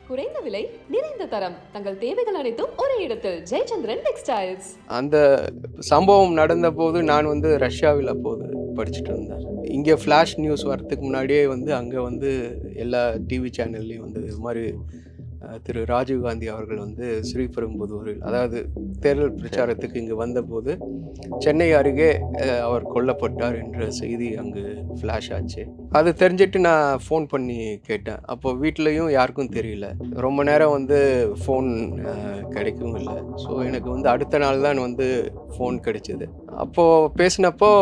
குறைந்த விலை நிறைந்த தரம் தங்கள் தேவைகள் அனைத்தும் ஒரே இடத்தில் ஜெயச்சந்திரன் டெக்ஸ்டைல்ஸ். அந்த சம்பவம் நடந்த போது நான் ரஷ்யாவில் அப்போது படிச்சுட்டு இருந்தேன். இங்கே ஃப்ளாஷ் நியூஸ் வரத்துக்கு முன்னாடியே அங்கே எல்லா டிவி சேனல்லையும் இது மாதிரி திரு ராஜீவ்காந்தி அவர்கள் ஸ்ரீபெரும்புதூரில், அதாவது தேர்தல் பிரச்சாரத்துக்கு இங்கு வந்தபோது சென்னை அருகே அவர் கொல்லப்பட்டார் என்ற செய்தி அங்கு ஃப்ளாஷ் ஆச்சு. அது தெரிஞ்சுட்டு நான் ஃபோன் பண்ணி கேட்டேன். அப்போ வீட்லேயும் யாருக்கும் தெரியல. ரொம்ப நேரம் ஃபோன் கிடைக்கவும் இல்லை. ஸோ எனக்கு அடுத்த நாள் தான் ஃபோன் கிடைச்சிது. அப்போது பேசினப்போ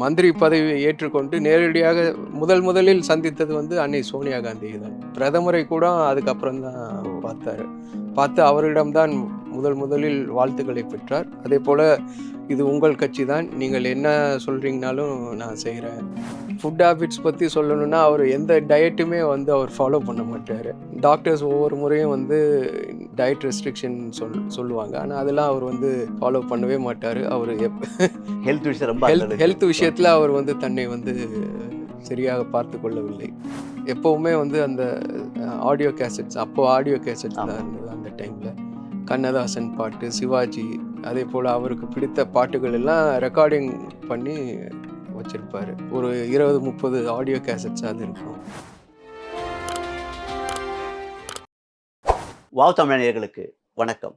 மந்திரி பதவியை ஏற்றுக்கொண்டு நேரடியாக முதலில் சந்தித்தது அன்னை சோனியா காந்தி தான். பிரதமரை கூட அதுக்கப்புறம் தான் பார்த்து அவரிடம்தான் முதலில் வாழ்த்துக்களை பெற்றார். அதே போல் இது உங்கள் கட்சி தான், நீங்கள் என்ன சொல்கிறீங்கனாலும் நான் செய்கிறேன். ஃபுட் ஹேபிட்ஸ் பற்றி சொல்லணும்னா அவர் எந்த டயட்டுமே அவர் ஃபாலோ பண்ண மாட்டார். டாக்டர்ஸ் ஒவ்வொரு முறையும் டயட் ரெஸ்ட்ரிக்ஷன் சொல்லுவாங்க. ஆனால் அதெல்லாம் அவர் ஃபாலோ பண்ணவே மாட்டார். அவர் ஹெல்த் விஷயத்தில் அவர் தன்னை சரியாக பார்த்து கொள்ளவில்லை. எப்போவுமே அந்த ஆடியோ கேசட்ஸ், ஆடியோ கேசட்ஸ் தான் இருந்தது அந்த டைமில். கண்ணதாசன் பாட்டு, சிவாஜி, அதே போல் அவருக்கு பிடித்த பாட்டுகள் எல்லாம் ரெக்கார்டிங் பண்ணி வச்சிருப்பாரு. ஒரு 20-30 ஆடியோ கேசட்ஸ் அது இருக்கும். வாவ் தமிழ் நேயர்களுக்கு வணக்கம்.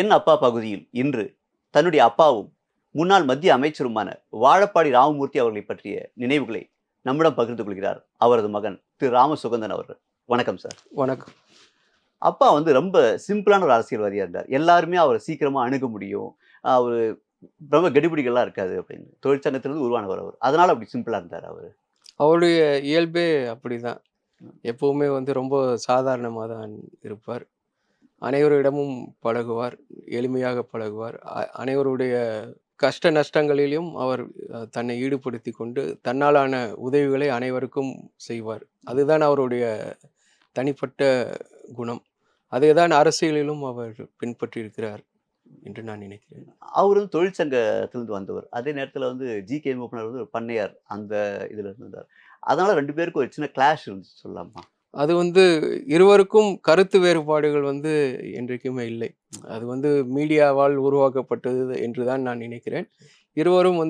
என் அப்பா பகுதியில் இன்று தன்னுடைய அப்பாவும் முன்னாள் மத்திய அமைச்சருமான வாழப்பாடி ராமமூர்த்தி அவர்களை பற்றிய நினைவுகளை நம்மிடம் பகிர்ந்து கொள்கிறார் அவரது மகன் திரு ராமசுகந்தன் அவர்கள். வணக்கம் சார். வணக்கம். அப்பா ரொம்ப சிம்பிளான ஒரு அரசியல்வாதியாக இருந்தார். எல்லாருமே அவரை சீக்கிரமாக அணுக முடியும், அவர் ரொம்ப கெடுபிடிகள்லாம் இருக்காது அப்படின்னு தொழிற்சங்கத்திலிருந்து உருவானவர் அவர். அதனால் அப்படி சிம்பிளாக இருந்தார் அவர். அவருடைய இயல்பே அப்படி தான். எப்போவுமே ரொம்ப சாதாரணமாக தான் இருப்பார். அனைவரிடமும் பழகுவார், எளிமையாக பழகுவார். அனைவருடைய கஷ்ட நஷ்டங்களிலும் அவர் தன்னை ஈடுபடுத்தி கொண்டு தன்னாலான உதவிகளை அனைவருக்கும் செய்வார். அதுதான் அவருடைய தனிப்பட்ட குணம். அதே தான் அரசியலிலும் அவர் பின்பற்றி இருக்கிறார் என்று நான் நினைக்கிறேன். அவர் தொழிற்சங்கத்திலிருந்து வந்தவர். அதே நேரத்தில் ஜி.கே. மூப்பனார் ஒரு பண்ணையார் அந்த இதில் இருந்தார். அதனால் 2 பேருக்கும் ஒரு சின்ன கிளாஷ் இருந்துச்சு சொல்லலாமா? அது இருவருக்கும் கருத்து வேறுபாடுகள் என்றைக்குமே இல்லை. அது மீடியாவால் உருவாக்கப்பட்டது என்று தான் நான் நினைக்கிறேன். இருவரும்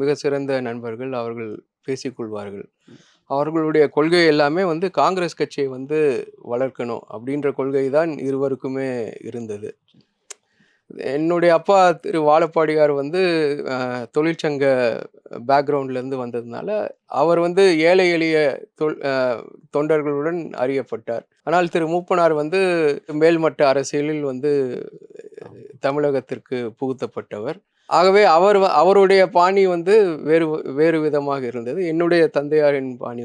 மிக சிறந்த நண்பர்கள். அவர்கள் பேசிக்கொள்வார்கள். அவர்களுடைய கொள்கை எல்லாமே காங்கிரஸ் கட்சியை வளர்க்கணும் அப்படின்ற கொள்கை தான் இருவருக்குமே இருந்தது. என்னுடைய அப்பா திரு வாழப்பாடியார் தொழிற்சங்க பேக்ரவுண்ட்லேருந்து வந்ததுனால அவர் ஏழை எளிய தொண்டர்களுடன் அறியப்பட்டார். ஆனால் திரு மூப்பனார் மேல்மட்ட அரசியலில் தமிழகத்திற்கு புகுத்தப்பட்டவர். ஆகவே அவருடைய பாணி வேறு விதமாக இருந்தது. என்னுடைய தந்தையாரின் பாணி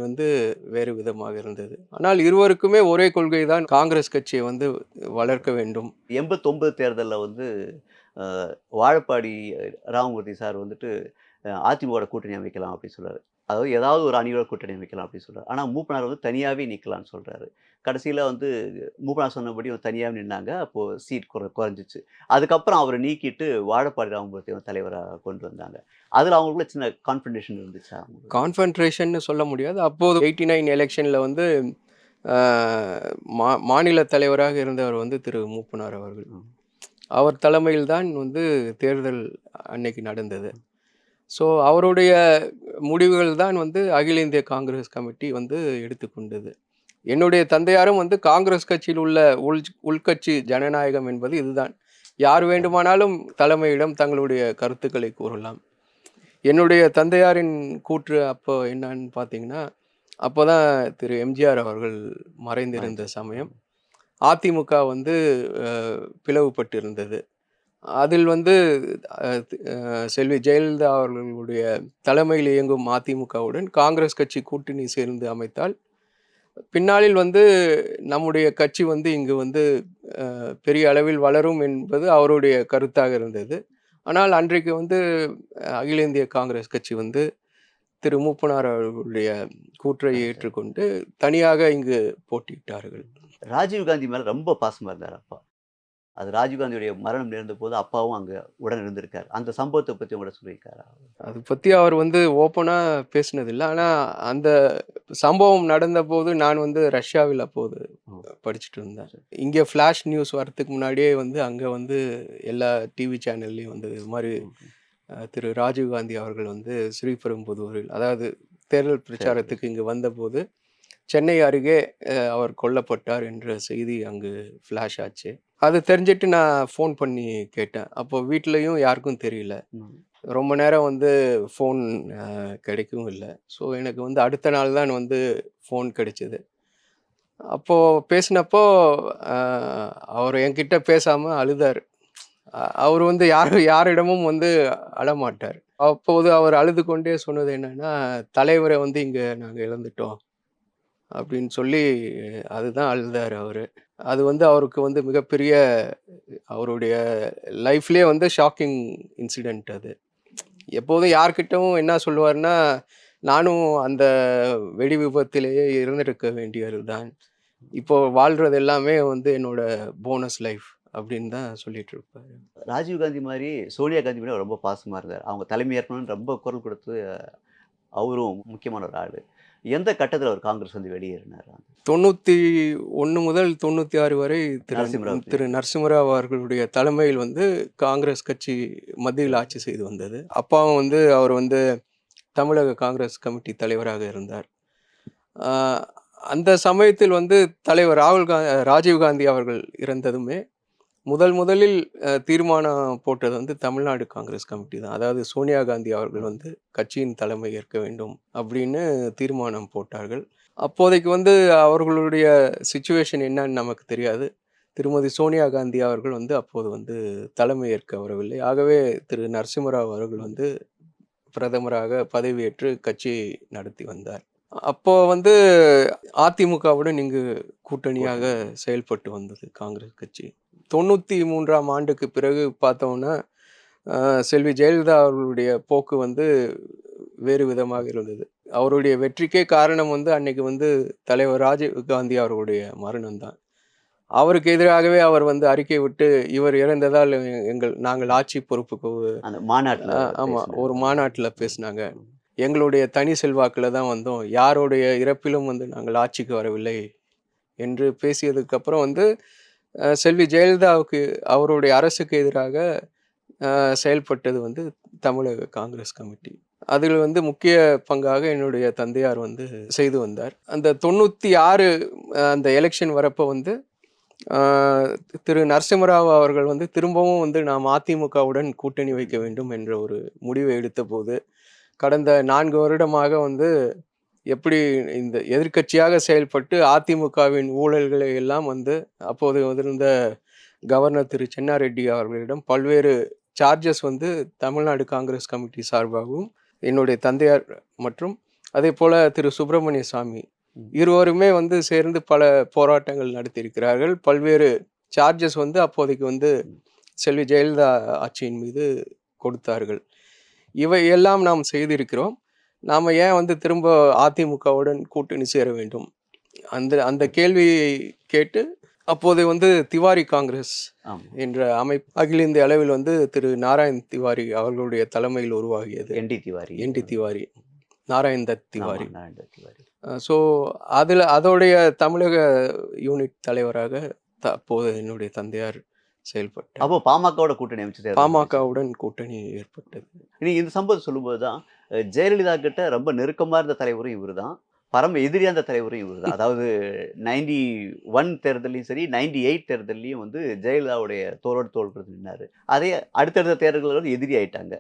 வேறு விதமாக இருந்தது. ஆனால் இருவருக்குமே ஒரே கொள்கை தான், காங்கிரஸ் கட்சியை வளர்க்க வேண்டும். 89 தேர்தலில் வாழப்பாடி ராமமூர்த்தி சார் அதிமுக கூட்டணி அமைக்கலாம் அப்படின்னு சொல்கிறார். அதாவது ஏதாவது ஒரு அணியோட கூட்டணி அமைக்கலாம் அப்படின்னு சொல்கிறார். ஆனால் மூப்பனார் தனியாகவே நிற்கலான்னு சொல்கிறாரு. கடைசியில் மூப்பனார் சொன்னபடி தனியாக நின்னாங்க. அப்போது சீட் குறைஞ்சிச்சு. அதுக்கப்புறம் அவரை நீக்கிட்டு வாழப்பாடி ராமமூர்த்தி தலைவராக கொண்டு வந்தாங்க. அதில் அவங்களுக்குள்ள சின்ன கான்ஃபன்ட்ரேஷன் இருந்துச்சா? கான்ஃபன்ட்ரேஷன் சொல்ல முடியாது. அப்போது 89 எலெக்ஷனில் மாநில தலைவராக இருந்தவர் திரு மூப்பனார் அவர்கள். அவர் தலைமையில் தான் தேர்தல் அன்னைக்கு நடந்தது. ஸோ அவருடைய முடிவுகள் தான் அகில இந்திய காங்கிரஸ் கமிட்டி எடுத்துக்கொண்டது. என்னுடைய தந்தையாரும் காங்கிரஸ் கட்சியில் உள்ள உள்கட்சி ஜனநாயகம் என்பது இதுதான். யார் வேண்டுமானாலும் தலைமையிடம் தங்களுடைய கருத்துக்களை கூறலாம். என்னுடைய தந்தையாரின் கூற்று அப்போ என்னன்னு பார்த்தீங்கன்னா, அப்போ தான் திரு எம்ஜிஆர் அவர்கள் மறைந்திருந்த சமயம். அதிமுக பிளவுபட்டு இருந்தது. அதில் செல்வி ஜெயலலிதா அவர்களுடைய தலைமையில் இயங்கும் அதிமுகவுடன் காங்கிரஸ் கட்சி கூட்டணி சேர்ந்து அமைத்தால் பின்னாளில் நம்முடைய கட்சி இங்கு பெரிய அளவில் வளரும் என்பது அவருடைய கருத்தாக இருந்தது. ஆனால் அன்றைக்கு அகில இந்திய காங்கிரஸ் கட்சி திரு மூப்பனார் அவர்களுடைய கூற்றை ஏற்றுக்கொண்டு தனியாக இங்கு போட்டியிட்டார்கள். ராஜீவ்காந்தி மேலே ரொம்ப பாசமாக இருந்தார் அப்பா. அது ராஜீவ்காந்தியுடைய மரணம் நேர்ந்த போது அப்பாவும் அங்கே உடன் இருந்திருக்கார். அந்த சம்பவத்தை பற்றி உங்கள்கிட்ட சொல்லியிருக்காரா? அதை பற்றி அவர் ஓப்பனாக பேசினதில்லை. ஆனால் அந்த சம்பவம் நடந்த போது நான் ரஷ்யாவில் அப்போது படிச்சுட்டு இருந்தார். இங்கே ஃப்ளாஷ் நியூஸ் வரத்துக்கு முன்னாடியே வந்து அங்கே வந்து எல்லா டிவி சேனல்லையும் வந்து இது மாதிரி திரு ராஜீவ்காந்தி அவர்கள் வந்து ஸ்ரீபெரும்புதூரில், அதாவது தேர்தல் பிரச்சாரத்துக்கு இங்கு வந்தபோது சென்னை அருகே அவர் கொல்லப்பட்டார் என்ற செய்தி அங்கு ஃப்ளாஷ் ஆச்சு. அது தெரிஞ்சிட்டு நான் ஃபோன் பண்ணி கேட்டேன். அப்போ வீட்லேயும் யாருக்கும் தெரியல. ரொம்ப நேரம் வந்து ஃபோன் கிடைக்கவும் இல்லை. ஸோ எனக்கு வந்து அடுத்த நாள் தான் வந்து ஃபோன் கிடைச்சிது. அப்போது பேசினப்போ அவர் என்கிட்ட பேசாமல் அழுதார். அவர் வந்து யாரிடமும் வந்து அழமாட்டார். அப்போது அவர் அழுது கொண்டே சொன்னது என்னன்னா, தலைவரை வந்து இங்கே நாங்கள் இழந்துட்டோம் அப்படின்னு சொல்லி அதுதான் அழுதார் அவர். அது வந்து அவருக்கு வந்து மிகப்பெரிய அவருடைய லைஃப்லேயே வந்து ஷாக்கிங் இன்சிடெண்ட் அது. எப்போதும் யார்கிட்டவும் என்ன சொல்லுவார்னா, நானும் அந்த வெடி விபத்திலேயே இருந்திருக்க வேண்டியது தான். இப்போ வாழ்றது எல்லாமே வந்து என்னோட போனஸ் லைஃப் அப்படின்னு தான் சொல்லிட்டு இருப்பாரு. ராஜீவ்காந்தி மாதிரி சோனியா காந்தி மேலே ரொம்ப பாசமாக இருந்தார். அவங்க தலைமை ஏற்கனவே ரொம்ப குரல் கொடுத்து அவரும் முக்கியமான ஒரு ஆள். எந்த கட்டத்தில் அவர் காங்கிரஸ் வந்து வெளியேறினார்? 91 முதல் 96 வரை நரசிம்மராவ் திரு நரசிம்மராவ் அவர்களுடைய தலைமையில் வந்து காங்கிரஸ் கட்சி மத்தியில் ஆட்சி செய்து வந்தது. அப்பாவும் வந்து அவர் வந்து தமிழக காங்கிரஸ் கமிட்டி தலைவராக இருந்தார். அந்த சமயத்தில் வந்து தலைவர் ராஜீவ்காந்தி அவர்கள் இறந்ததுமே முதலில் தீர்மானம் போட்டது வந்து தமிழ்நாடு காங்கிரஸ் கமிட்டி தான். அதாவது சோனியா காந்தி அவர்கள் வந்து கட்சியின் தலைமை ஏற்க வேண்டும் அப்படின்னு தீர்மானம் போட்டார்கள். அப்போதைக்கு வந்து அவர்களுடைய சிச்சுவேஷன் என்னன்னு நமக்கு தெரியாது. திருமதி சோனியா காந்தி அவர்கள் வந்து அப்போது வந்து தலைமை ஏற்க வரவில்லை. ஆகவே திரு நரசிம்மராவ் அவர்கள் வந்து பிரதமராக பதவியேற்று கட்சி நடத்தி வந்தார். அப்போ வந்து அதிமுகவுடன் இங்கு கூட்டணியாக செயல்பட்டு வந்தது காங்கிரஸ் கட்சி. 93ஆம் ஆண்டுக்கு பிறகு பார்த்தோம்னா செல்வி ஜெயலலிதா அவர்களுடைய போக்கு வந்து வேறு விதமாக இருந்தது. அவருடைய வெற்றிக்கே காரணம் வந்து அன்னைக்கு வந்து தலைவர் ராஜீவ்காந்தி அவர்களுடைய மரணம் தான். அவருக்கு எதிராகவே அவர் வந்து அறிக்கை விட்டு இவர் இறந்ததால் நாங்கள் ஆட்சி பொறுப்புக்கு ஒரு மாநாட்டில் பேசினாங்க. எங்களுடைய தனி செல்வாக்கில் தான் வந்தோம், யாருடைய இறப்பிலும் வந்து நாங்கள் ஆட்சிக்கு வரவில்லை என்று பேசியதுக்கு அப்புறம் வந்து செல்வி ஜெயலலிதாவுக்கு அவருடைய அரசுக்கு எதிராக செயல்பட்டது வந்து தமிழக காங்கிரஸ் கமிட்டி. அதில் வந்து முக்கிய பங்காக என்னுடைய தந்தையார் வந்து செய்து வந்தார். அந்த 96 அந்த எலெக்ஷன் வரப்போ வந்து திரு நரசிம்மராவ் அவர்கள் வந்து திரும்பவும் வந்து நாம் அதிமுகவுடன் கூட்டணி வைக்க வேண்டும் என்ற ஒரு முடிவை எடுத்த போது, கடந்த 4 வருடமாக வந்து எப்படி இந்த எதிர்க்கட்சியாக செயல்பட்டு அதிமுகவின் ஊழல்களை எல்லாம் வந்து அப்போது இருந்த கவர்னர் திரு சென்னாரெட்டி அவர்களிடம் பல்வேறு சார்ஜஸ் வந்து தமிழ்நாடு காங்கிரஸ் கமிட்டி சார்பாகவும் என்னுடைய தந்தையார் மற்றும் அதே போல் திரு சுப்பிரமணிய சாமி இருவருமே வந்து சேர்ந்து பல போராட்டங்கள் நடத்தியிருக்கிறார்கள். பல்வேறு சார்ஜஸ் வந்து அப்போதைக்கு வந்து செல்வி ஜெயலலிதா ஆட்சியின் மீது கொடுத்தார்கள். இவை எல்லாம் நாம் செய்திருக்கிறோம். நாம் ஏன் வந்து திரும்ப அதிமுகவுடன் கூட்டணி சேர வேண்டும்? அந்த கேள்வியை கேட்டு அப்போது வந்து திவாரி காங்கிரஸ் என்ற அமைப்பு அகில இந்திய அளவில் வந்து திரு நாராயண் திவாரி அவர்களுடைய தலைமையில் உருவாகியது. என்டி திவாரி, நாராயண் தத் திவாரி. ஸோ அதோடைய தமிழக யூனிட் தலைவராக அப்போது என்னுடைய தந்தையார் செயல்பட்டார். அப்போ பாமகவுடன் கூட்டணி ஏற்பட்டது. நீங்கள் இந்த சம்பவம் சொல்லும்போது தான் ஜெயலலிதா கிட்ட ரொம்ப நெருக்கமாக இருந்த தலைவரும் இவர் தான், பரம எதிரியான தலைவரும் இவர் தான். அதாவது 91 தேர்தலையும் சரி 98 தேர்தலையும் வந்து ஜெயலலிதாவுடைய தோளோடு தோள் கொடுத்து நின்னார். அதே அடுத்தடுத்த தேர்தல்கள் வந்து எதிரி ஆயிட்டாங்க.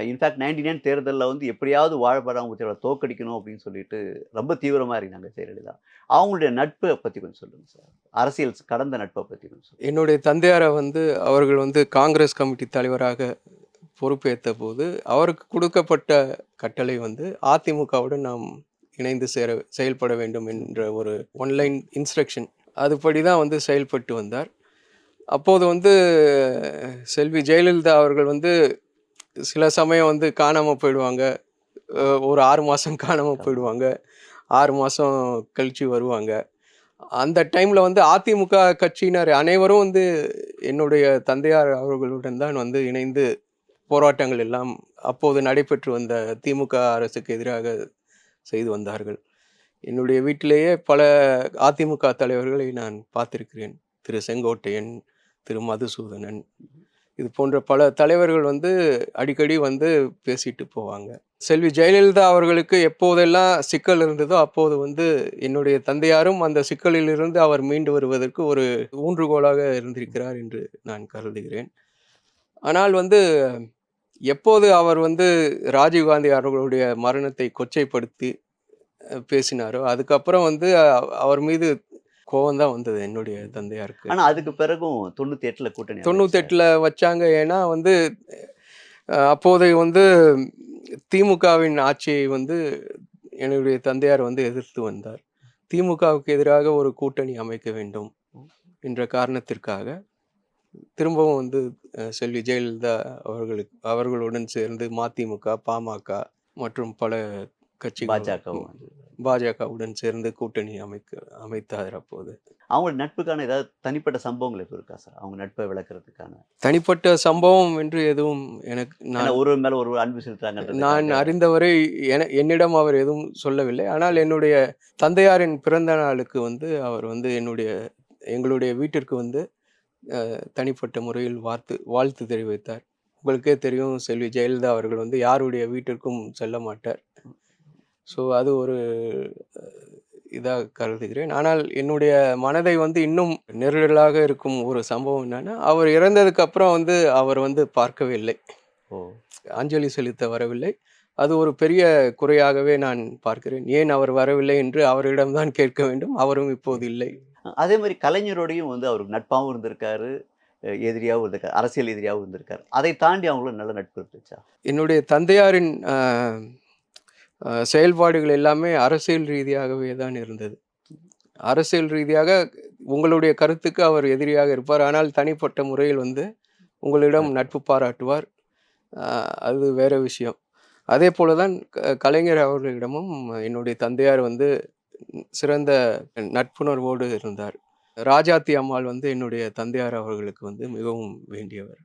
இன்ஃபேக்ட் 99 தேர்தலில் வந்து எப்படியாவது வாழப்படாம தோக்கடிக்கணும் அப்படின்னு சொல்லிட்டு ரொம்ப தீவிரமாக இருந்தாங்க ஜெயலலிதா. அவங்களுடைய நட்பை பற்றி கொஞ்சம் சொல்லுங்கள் சார். அரசியல் கடந்த நட்பை பற்றி கொஞ்சம் சொல்லுங்கள். என்னுடைய தந்தையாரை வந்து அவர்கள் வந்து காங்கிரஸ் கமிட்டி தலைவராக பொறுப்பேற்ற போது அவருக்கு கொடுக்கப்பட்ட கட்டளை வந்து அதிமுகவுடன் நாம் இணைந்து செயல்பட வேண்டும் என்ற ஒரு ஒன்லைன் இன்ஸ்ட்ரக்ஷன், அதுபடி தான் வந்து செயல்பட்டு வந்தார். அப்போது வந்து செல்வி ஜெயலலிதா அவர்கள் வந்து சில சமயம் வந்து காணாமல் போயிடுவாங்க. ஒரு 6 மாதம் காணாமல் போயிடுவாங்க, 6 மாதம் கழித்து வருவாங்க. அந்த டைமில் வந்து அதிமுக கட்சியினர் அனைவரும் வந்து என்னுடைய தந்தையார் அவர்களுடன் தான் வந்து இணைந்து போராட்டங்கள் எல்லாம் அப்போது நடைபெற்று வந்த திமுக அரசுக்கு எதிராக செய்து வந்தார்கள். என்னுடைய வீட்டிலேயே பல அதிமுக தலைவர்களை நான் பார்த்திருக்கிறேன். திரு செங்கோட்டையன், திரு மதுசூதனன், இது போன்ற பல தலைவர்கள் வந்து அடிக்கடி வந்து பேசிட்டு போவாங்க. செல்வி ஜெயலலிதா அவர்களுக்கு எப்போதெல்லாம் சிக்கல் இருந்ததோ அப்போது வந்து என்னுடைய தந்தையாரும் அந்த சிக்கலிலிருந்து அவர் மீண்டு வருவதற்கு ஒரு ஊன்றுகோலாக இருந்திருக்கிறார் என்று நான் கருதுகிறேன். ஆனால் வந்து எப்போது அவர் வந்து ராஜீவ்காந்தி அவர்களுடைய மரணத்தை கொச்சைப்படுத்தி பேசினாரோ அதுக்கப்புறம் வந்து அவர் மீது கோவம் தான் வந்தது என்னுடைய தந்தையாருக்கு. ஆனா அதுக்கு பிறகும் 98ல கூட்டணி அமைச்சார். 98ல வச்சாங்க. ஏன்னா வந்து அப்போதைய வந்து திமுகவின் ஆட்சியை வந்து என்னுடைய தந்தையார் வந்து எதிர்த்து வந்தார். திமுகவுக்கு எதிராக ஒரு கூட்டணி அமைக்க வேண்டும் என்ற காரணத்திற்காக திரும்பவும் வந்து செல்வி ஜெயலலிதா அவர்களுடன் சேர்ந்து மதிமுக, பாமக மற்றும் பல கட்சிகள் பாஜகவுடன் சேர்ந்து கூட்டணி அமைத்தார். அப்போது அவங்களோட நட்புக்கான ஏதாவது தனிப்பட்ட சம்பவங்கள் எதுவும் இருக்கா சார்? அவங்க நட்பை விளக்குறதுக்கான தனிப்பட்ட சம்பவம் என்று எதுவும் எனக்கு ஒருவர் மேல ஒரு அன்பு செலுத்துறாங்க. நான் அறிந்தவரை என்னிடம் அவர் எதுவும் சொல்லவில்லை. ஆனால் என்னுடைய தந்தையாரின் பிறந்த நாளுக்கு வந்து அவர் வந்து எங்களுடைய வீட்டிற்கு வந்து தனிப்பட்ட முறையில் வாழ்த்து தெரிவித்தார். உங்களுக்கே தெரியும், செல்வி ஜெயலலிதா அவர்கள் வந்து யாருடைய வீட்டிற்கும் செல்ல மாட்டார். ஸோ அது ஒரு இதாக கருதுகிறேன். ஆனால் என்னுடைய மனதை வந்து இன்னும் நெருடலாக இருக்கும் ஒரு சம்பவம் என்னன்னா, அவர் இறந்ததுக்கு அப்புறம் வந்து அவர் வந்து பார்க்கவே இல்லை, அஞ்சலி செலுத்த வரவில்லை. அது ஒரு பெரிய குறையாகவே நான் பார்க்கிறேன். ஏன் அவர் வரவில்லை என்று அவரிடம்தான் கேட்க வேண்டும். அவரும் இப்போது இல்லை. அதே மாதிரி கலைஞரோடையும் வந்து அவருக்கு நட்பாகவும் இருந்திருக்காரு, எதிரியாகவும் இருந்திருக்காரு, அரசியல் எதிரியாகவும் இருந்திருக்காரு. அதை தாண்டி அவங்களும் நல்ல நட்பு இருந்துச்சா? என்னுடைய தந்தையாரின் செயல்பாடுகள் எல்லாமே அரசியல் ரீதியாகவே தான் இருந்தது. அரசியல் ரீதியாக உங்களுடைய கருத்துக்கு அவர் எதிரியாக இருப்பார். ஆனால் தனிப்பட்ட முறையில் வந்து உங்களிடம் நட்பு பாராட்டுவார். அது வேற விஷயம். அதே போல தான் கலைஞர் அவர்களிடமும் என்னுடைய தந்தையார் வந்து சிறந்த நட்புணர்வோடு இருந்தார். ராஜாத்தி அம்மாள் வந்து என்னுடைய தந்தையார் அவர்களுக்கு வந்து மிகவும் வேண்டியவர்.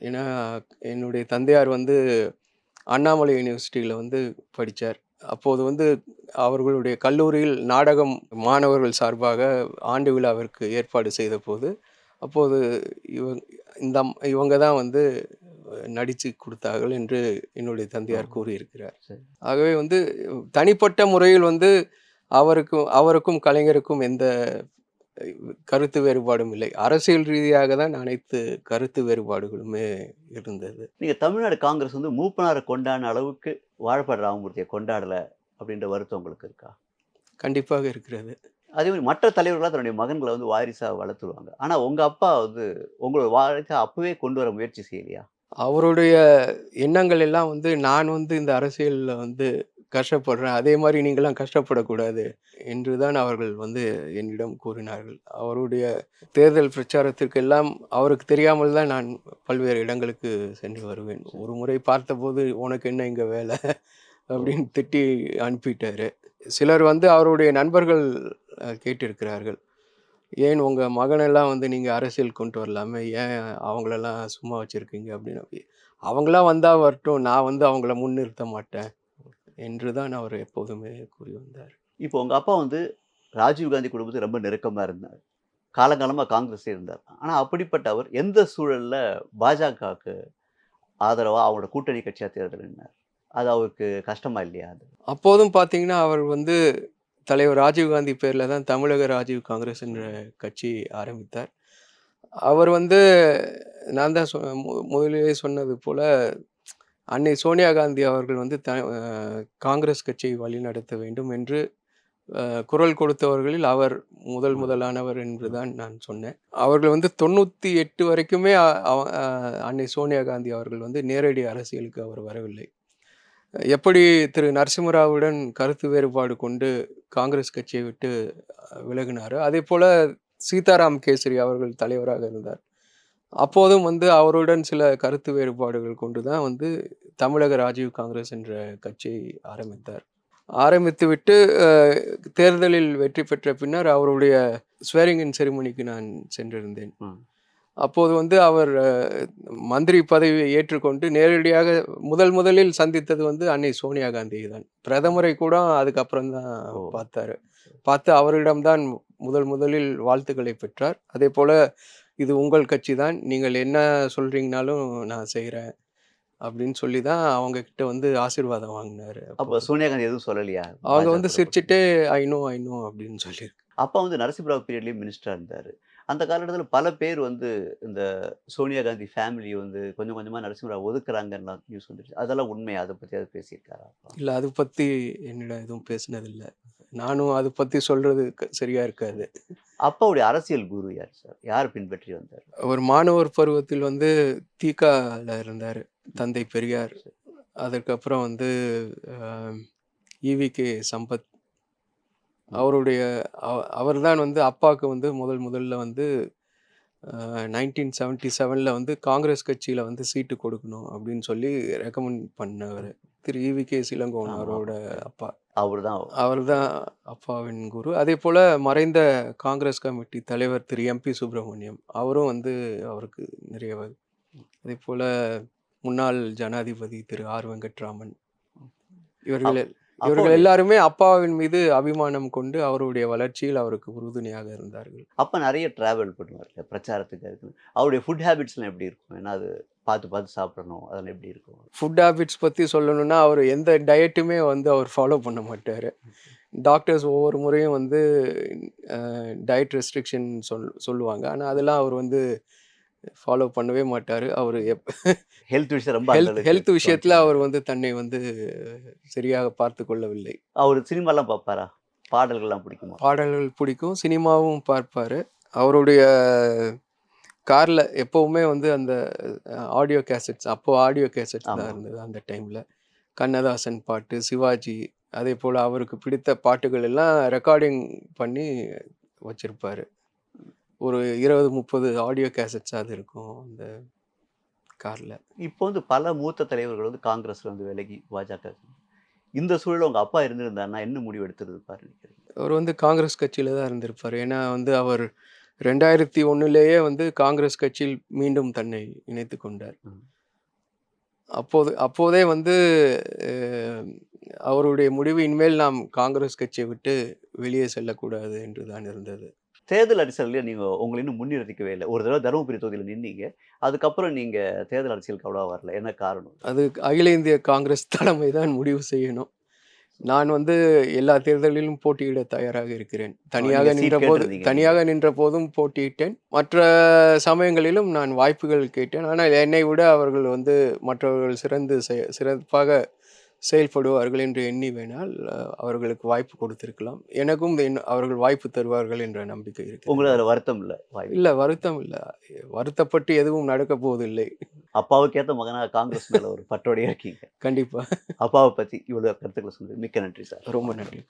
ஏன்னா என்னுடைய தந்தையார் வந்து அண்ணாமலை யூனிவர்சிட்டியில் வந்து படித்தார். அப்போது வந்து அவர்களுடைய கல்லூரியில் நாடகம் மாணவர்கள் சார்பாக ஆண்டு விழாவிற்கு ஏற்பாடு செய்த போது அப்போது இவங்க தான் வந்து நடித்து கொடுத்தார்கள் என்று என்னுடைய தந்தையார் கூறியிருக்கிறார். ஆகவே வந்து தனிப்பட்ட முறையில் வந்து அவருக்கும் கலைஞருக்கும் எந்த கருத்து வேறுபாடும் இல்லை. அரசியல் ரீதியாக தான் அனைத்து கருத்து வேறுபாடுகளுமே இருந்தது. நீங்கள் தமிழ்நாடு காங்கிரஸ் வந்து மூப்பனாரை கொண்டாடின அளவுக்கு வாழப்பாடி ராமமூர்த்தியை கொண்டாடலை அப்படின்ற வருத்தம் உங்களுக்கு இருக்கா? கண்டிப்பாக இருக்கிறது. அதே மாதிரி மற்ற தலைவர்களாக தன்னுடைய மகன்களை வந்து வாரிசாக வளர்த்துருவாங்க. ஆனால் உங்கள் அப்பா வந்து உங்களோட வாரிசை அப்பவே கொண்டு வர முயற்சி செய்யலையா? அவருடைய எண்ணங்கள் எல்லாம் வந்து நான் வந்து இந்த அரசியலில் வந்து கஷ்டப்படுறேன், அதே மாதிரி நீங்களாம் கஷ்டப்படக்கூடாது என்று தான் அவர்கள் வந்து என்னிடம் கூறினார்கள். அவருடைய தேர்தல் பிரச்சாரத்திற்கெல்லாம் அவருக்கு தெரியாமல் தான் நான் பல்வேறு இடங்களுக்கு சென்று வருவேன். ஒரு முறை பார்த்தபோது உனக்கு என்ன இங்கே வேலை அப்படின்னு திட்டி அனுப்பிட்டாரு. சிலர் வந்து அவருடைய நண்பர்கள் கேட்டிருக்கிறார்கள், ஏன் உங்கள் மகனெல்லாம் வந்து நீங்கள் அரசியல் கொண்டு வரலாமே, ஏன் அவங்களெல்லாம் சும்மா வச்சுருக்கீங்க அப்படின்னு. அவங்களாம் வந்தால் வரட்டும், நான் வந்து அவங்கள முன்னிறுத்த மாட்டேன் என்று தான் அவர் எப்போதுமே கூறி வந்தார். இப்போ உங்கள் அப்பா வந்து ராஜீவ்காந்தி குடும்பத்துக்கு ரொம்ப நெருக்கமாக இருந்தார், காலங்காலமாக காங்கிரஸே இருந்தார். ஆனால் அப்படிப்பட்ட அவர் எந்த சூழலில் பாஜகவுக்கு ஆதரவாக அவங்களோட கூட்டணி கட்சியாக தேர்தலினார்? அது அவருக்கு கஷ்டமா இல்லையா? அது அப்போதும் பார்த்தீங்கன்னா அவர் வந்து தலைவர் ராஜீவ்காந்தி பேரில் தான் தமிழக ராஜீவ் காங்கிரஸ் என்ற கட்சி ஆரம்பித்தார். அவர் வந்து நான் தான் முதலிலே சொன்னது போல் அன்னை சோனியா காந்தி அவர்கள் வந்து காங்கிரஸ் கட்சியை வழிநடத்த வேண்டும் என்று குரல் கொடுத்தவர்களில் அவர் முதலானவர் என்றுதான் நான் சொன்னேன். அவர்கள் வந்து 98 வரைக்குமே அன்னை சோனியா காந்தி அவர்கள் வந்து நேரடி அரசியலுக்கு அவர் வரவில்லை. எப்படி திரு நரசிம்மராவுடன் கருத்து வேறுபாடு கொண்டு காங்கிரஸ் கட்சியை விட்டு விலகினாரோ அதே போல சீதாராம் கேசரி அவர்கள் தலைவராக இருந்தார். அப்போதும் வந்து அவருடன் சில கருத்து வேறுபாடுகள் கொண்டு தான் வந்து தமிழக ராஜீவ் காங்கிரஸ் என்ற கட்சியை ஆரம்பித்து விட்டு தேர்தலில் வெற்றி பெற்ற பின்னர் அவருடைய ஸ்வேரிங் இன் செரிமனிக்கு நான் சென்றிருந்தேன். அப்போது வந்து அவர் மந்திரி பதவியை ஏற்றுக்கொண்டு நேரடியாக முதலில் சந்தித்தது வந்து அன்னை சோனியா காந்தி தான். பிரதமரை கூட அதுக்கப்புறம் தான் ஓ! பார்த்தாரு. பார்த்து அவரிடம்தான் முதலில் வாழ்த்துக்களை பெற்றார். அதேபோல இது உங்கள் கட்சி தான். நீங்கள் என்ன சொல்றீங்கனாலும் நான் செய்றேன். அப்படின்னு சொல்லி தான் அவங்க கிட்ட வந்து ஆசீர்வாதம் வாங்கினாரு. அப்ப சோனியா காந்தி எதுவும் சொல்லலையா? அவங்க வந்து பாஜகவுல சிரிச்சுட்டே ஐ நோ அப்படின்னு சொல்லி. அப்பா வந்து நரசிம்மராவ் பீரியட்லயும் மினிஸ்டரா இருந்தாரு. அந்த காலகட்டத்தில பல பேர் வந்து இந்த சோனியா காந்தி ஃபேமிலி வந்து கொஞ்சம் கொஞ்சமா நரசிம்மராவ் ஒதுக்குறாங்கன்லாம் நியூஸ் வந்துருச்சு. அதெல்லாம் உண்மையா? அத பத்தியாவது பேசியிருக்காரா அப்பா? இல்ல அது பத்தி என்னிடம் எதுவும் பேசினதில்ல. நானும் அது பத்தி சொல்றது சரியா இருக்காது. அப்பாவுடைய அரசியல் குரு யார் சார்? யார் பின்பற்றி வந்தார்? அவர் மாணவர் பருவத்தில் வந்து தி.க.ல இருந்தாரு. தந்தை பெரியார். அதற்கப்புறம் வந்து அ ஈ.வி.கே. சம்பத். அவருடைய அவர்தான் வந்து அப்பாவுக்கு வந்து முதல்ல வந்து 1977ல வந்து காங்கிரஸ் கட்சியில வந்து சீட்டு கொடுக்கணும் அப்படின்னு சொல்லி ரெக்கமெண்ட் பண்ணவரு. திரு ஈ.வி.கே. இளங்கோவன் ஆமா. அவரோட அப்பா. அவர்தான் அவர்தான் அப்பாவின் குரு. அதேபோல மறைந்த காங்கிரஸ் கமிட்டி தலைவர் திரு எம்.பி. சுப்பிரமணியம். அவரும் வந்து அவருக்கு நிறைய அதேபோல முன்னாள் ஜனாதிபதி திரு ஆர். வெங்கட்ராமன். இவர்கள் இவர்கள் அப்பாவுடைய எல்லாருமே அப்பாவின் மீது அபிமானம் கொண்டு அவருடைய வளர்ச்சியில் அவருக்கு உறுதுணையாக இருந்தார்கள். அப்பா நெறைய டிராவல் பண்ணுவார்ல பிரச்சாரத்துக்கு அதுக்குன்னு. அவருடைய ஃபுட் ஹேபிட்ஸ்லாம் எப்படி இருக்கும்? ஏன்னா அது பார்த்து சாப்பிடணும். அதெல்லாம் எப்படி இருக்கும்? ஃபுட் ஹேபிட்ஸ் பத்தி சொல்லணும்னா, அவரு எந்த டயட்டுமே வந்து அவர் ஃபாலோ பண்ண மாட்டாரு. டாக்டர்ஸ் ஒவ்வொரு முறையும் வந்து டயட் ரெஸ்ட்ரிக்ஷன் சொல்லுவாங்க. ஆனா அதெல்லாம் அவர் வந்து ஃபாலோ பண்ணவே மாட்டாரு. அவரு ஹெல்த் விஷயம் ரொம்ப அந்த அளவுக்கு ஹெல்த் விஷயத்துல கவனிச்சுக்கிறாரு. அவர் வந்து தன்னை வந்து சரியாக பார்த்துக் கொள்ளவில்லை. அவரு சினிமாலாம் பார்ப்பாரா? பாடல்கள்லாம் பிடிக்குமா? பாடல்கள் பிடிக்கும், சினிமாவும் பார்ப்பாரு. அவருடைய கார்ல எப்பவுமே வந்து அந்த ஆடியோ கேசெட்ஸ் ஆடியோ கேசெட்ஸ் தான் ஆமா. இருந்தது அந்த டைம்ல. கண்ணதாசன் பாட்டு, சிவாஜி, அதேபோல அவருக்கு பிடித்த பாட்டுகள் எல்லாம் ரெக்கார்டிங் பண்ணி வச்சிருப்பாரு. ஒரு 20, 30 ஆடியோ கேசெட்ஸாவது இருக்கும் அந்த கார்ல. இப்போ வந்து பல மூத்த தலைவர்கள் வந்து காங்கிரஸ்ல வந்து விலகி பாஜக. இந்த சூழல்ல உங்க அப்பா இருந்திருந்தாருன்னா என்ன முடிவு எடுத்திருப்பாருன்னு நினைக்கிறீங்க? அவர் வந்து காங்கிரஸ் கட்சியில தான் இருந்திருப்பாரு. ஏன்னா வந்து அவர் 2001லேயே வந்து காங்கிரஸ் கட்சியில் மீண்டும் தன்னை இணைத்துக் கொண்டார். ம். அப்போதே வந்து அ அவருடைய முடிவு இனிமேல் நாம் காங்கிரஸ் கட்சியை விட்டு வெளியே செல்லக்கூடாது என்று தான் இருந்தது. தேர்தல் அரசியல்ல நீங்க உங்கள இன்னும் முன்னிறுத்திக்கவே இல்ல. ஒரு தடவ தருமபுரி தொகுதியில நின்னீங்க. அதுக்கப்புறம் நீங்க தேர்தல் அரசியலுக்கு அவ்வளவா வரல. என்ன காரணம்? அது அகில இந்திய காங்கிரஸ் தலைமை தான் முடிவு செய்யணும். நான் வந்து எல்லா தேர்தலிலும் போட்டியிட தயாராக இருக்கிறேன். நீங்க சீட் கேட்டிருந்தீங்க நீங்க. தனியாக நின்ற போதும் போட்டியிட்டேன். மற்ற சமயங்களிலும் நான் வாய்ப்புகள் கேட்டேன். ஆனால் என்னை விட அவர்கள் வந்து மற்றவர்கள் சிறப்பாக செயல்படுவார்கள் என்று எண்ணினால் அவர்களுக்கு வாய்ப்பு கொடுத்திருக்கலாம். எனக்கும் அவர்கள் வாய்ப்பு தருவார்கள் என்ற நம்பிக்கை இருக்கிறது. உங்களுக்கு அதுல வருத்தம் இல்ல? இல்ல வருத்தம் இல்ல. வருத்தப்பட்டு எதுவும் நடக்கப் போவதில்லை. அப்பாவுக்கு ஏத்த மகனா காங்கிரஸ் மேல ஒரு பற்றோடயே இருக்கீங்க. கண்டிப்பா. அப்பாவ பத்தி இவ்வளவு கருத்துக்கள சொன்னதுக்கு மிக்க நன்றி சார். ரொம்ப நன்றி.